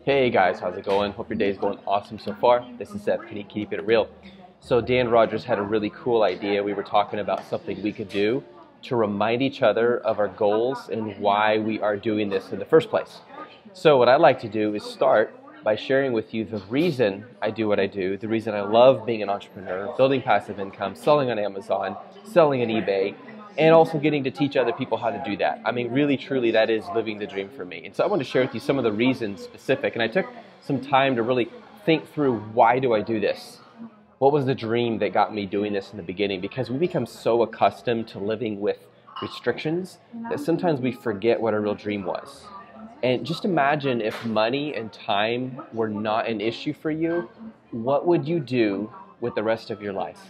Hey guys, how's it going? Hope your day's going awesome so far. This is Seth, Keep It Real. So Dan Rogers had a really cool idea. We were talking about something we could do to remind each other of our goals and why we are doing this in the first place. So what I'd like to do is start by sharing with you the reason I do what I do, the reason I love being an entrepreneur, building passive income, selling on Amazon, selling on eBay, and also getting to teach other people how to do that. I mean, really, truly, that is living the dream for me. And so I want to share with you some of the reasons specific. And I took some time to really think through, why do I do this? What was the dream that got me doing this in the beginning? Because we become so accustomed to living with restrictions that sometimes we forget what our real dream was. And just imagine if money and time were not an issue for you, what would you do with the rest of your life?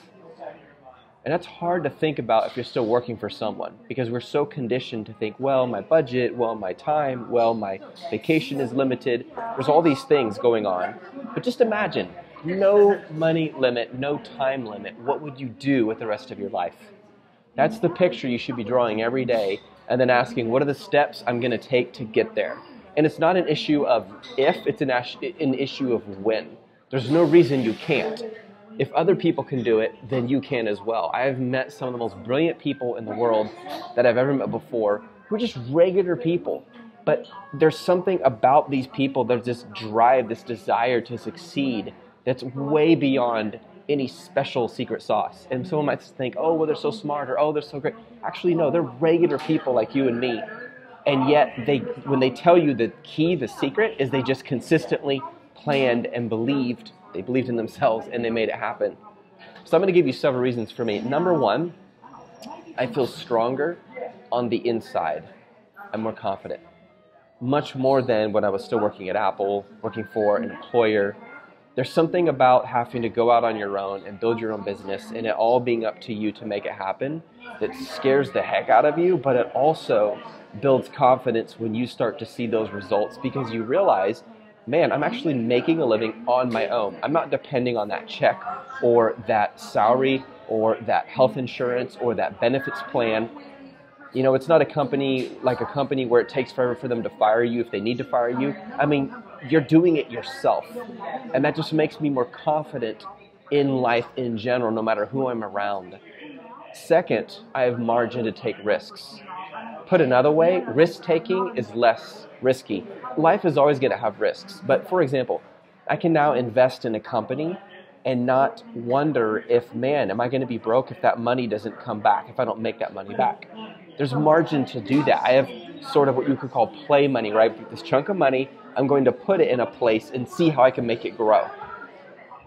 And that's hard to think about if you're still working for someone, because we're so conditioned to think, well, my budget, well, my time, well, my vacation is limited. There's all these things going on. But just imagine, no money limit, no time limit. What would you do with the rest of your life? That's the picture you should be drawing every day, and then asking, what are the steps I'm going to take to get there? And it's not an issue of if, it's an issue of when. There's no reason you can't. If other people can do it, then you can as well. I have met some of the most brilliant people in the world that I've ever met before, who are just regular people. But there's something about these people, there's this drive, this desire to succeed that's way beyond any special secret sauce. And someone might think, oh, well, they're so smart, or oh, they're so great. Actually, no, they're regular people like you and me. And yet, when they tell you the key, the secret, is they just consistently planned and believed. They believed in themselves and they made it happen. So I'm going to give you several reasons for me. Number one, I feel stronger on the inside. I'm more confident. Much more than when I was still working at Apple, working for an employer. There's something about having to go out on your own and build your own business and it all being up to you to make it happen that scares the heck out of you, but it also builds confidence when you start to see those results, because you realize, man, I'm actually making a living on my own. I'm not depending on that check or that salary or that health insurance or that benefits plan. You know, it's not a company where it takes forever for them to fire you if they need to fire you. I mean, you're doing it yourself. And that just makes me more confident in life in general, no matter who I'm around. Second, I have margin to take risks. Put another way, risk-taking is less risky. Life is always going to have risks. But for example, I can now invest in a company and not wonder if, man, am I going to be broke if that money doesn't come back, if I don't make that money back? There's margin to do that. I have sort of what you could call play money, right? This chunk of money, I'm going to put it in a place and see how I can make it grow.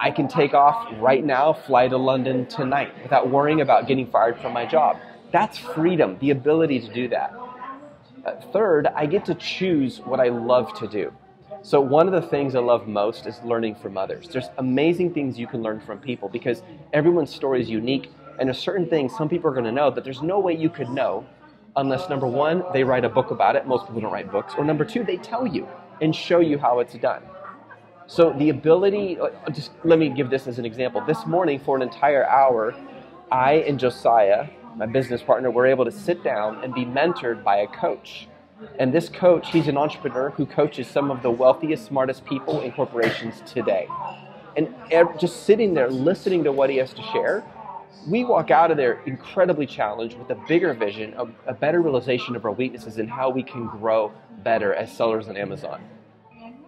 I can take off right now, fly to London tonight without worrying about getting fired from my job. That's freedom, the ability to do that. Third, I get to choose what I love to do. So one of the things I love most is learning from others. There's amazing things you can learn from people because everyone's story is unique, and there's certain things some people are going to know that there's no way you could know unless, number one, they write a book about it. Most people don't write books. Or number two, they tell you and show you how it's done. So the ability, just let me give this as an example. This morning for an entire hour, I and Josiah, my business partner, were able to sit down and be mentored by a coach. And this coach, he's an entrepreneur who coaches some of the wealthiest, smartest people in corporations today. And just sitting there listening to what he has to share, we walk out of there incredibly challenged with a bigger vision, a better realization of our weaknesses and how we can grow better as sellers on Amazon.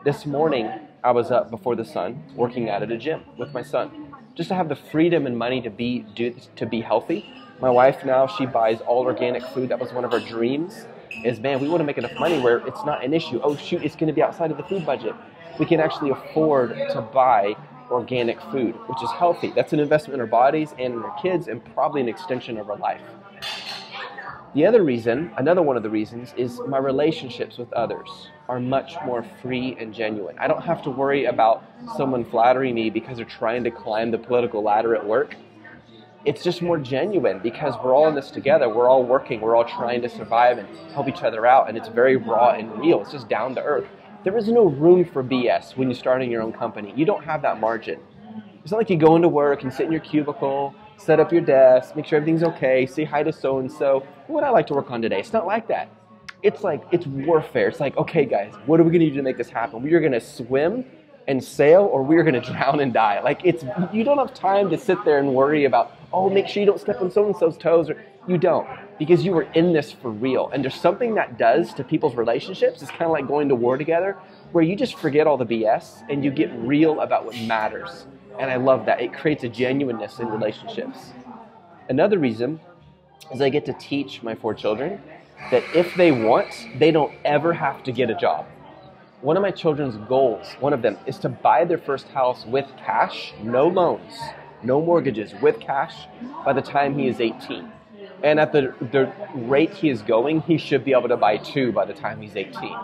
This morning, I was up before the sun working out at a gym with my son, just to have the freedom and money to be healthy. My wife now, she buys all organic food. That was one of her dreams, is, man, we want to make enough money where it's not an issue. Oh, shoot, it's going to be outside of the food budget. We can actually afford to buy organic food, which is healthy. That's an investment in our bodies and in our kids and probably an extension of our life. The other reason, another one of the reasons, is my relationships with others are much more free and genuine. I don't have to worry about someone flattering me because they're trying to climb the political ladder at work. It's just more genuine because we're all in this together. We're all working. We're all trying to survive and help each other out. And it's very raw and real. It's just down to earth. There is no room for BS when you're starting your own company. You don't have that margin. It's not like you go into work and sit in your cubicle, set up your desk, make sure everything's okay, say hi to so-and-so. What would I like to work on today? It's not like that. it's like, it's warfare. It's like, okay, guys, what are we going to do to make this happen? We are going to swim and sail, or we are going to drown and die. Like, you don't have time to sit there and worry about, oh, make sure you don't step on so-and-so's toes. Or you don't, because you were in this for real. And there's something that does to people's relationships. It's kind of like going to war together, where you just forget all the BS and you get real about what matters. And I love that. It creates a genuineness in relationships. Another reason is I get to teach my 4 children that if they want, they don't ever have to get a job. One of my children's goals, one of them, is to buy their first house with cash, no loans, no mortgages, with cash by the time he is 18. And at the rate he is going, he should be able to buy 2 by the time he's 18.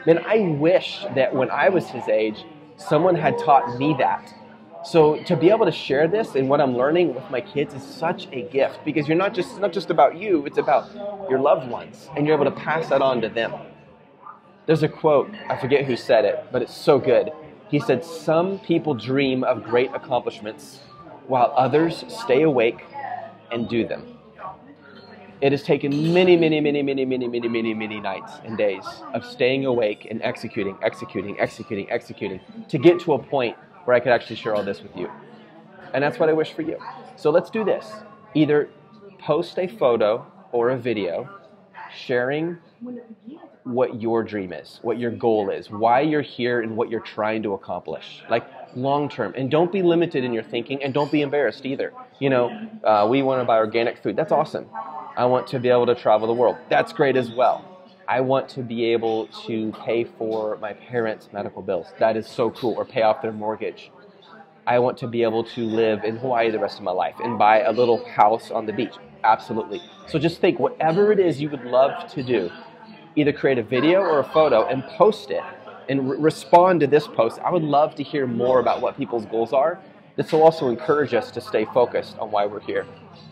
Man, I wish that when I was his age, someone had taught me that. So to be able to share this and what I'm learning with my kids is such a gift, because it's not just about you, it's about your loved ones, and you're able to pass that on to them. There's a quote, I forget who said it, but it's so good. He said, "Some people dream of great accomplishments while others stay awake and do them." It has taken many nights and days of staying awake and executing to get to a point where I could actually share all this with you. And that's what I wish for you. So let's do this. Either post a photo or a video sharing what your dream is, what your goal is, why you're here, and what you're trying to accomplish, like long term. And don't be limited in your thinking, and don't be embarrassed either. We want to buy organic food. That's awesome. I want to be able to travel the world. That's great as well. I want to be able to pay for my parents' medical bills. That is so cool. Or pay off their mortgage. I want to be able to live in Hawaii the rest of my life and buy a little house on the beach. Absolutely. So just think, whatever it is you would love to do, either create a video or a photo and post it and respond to this post. I would love to hear more about what people's goals are. This will also encourage us to stay focused on why we're here.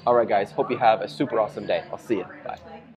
All right, guys. Hope you have a super awesome day. I'll see you. Bye.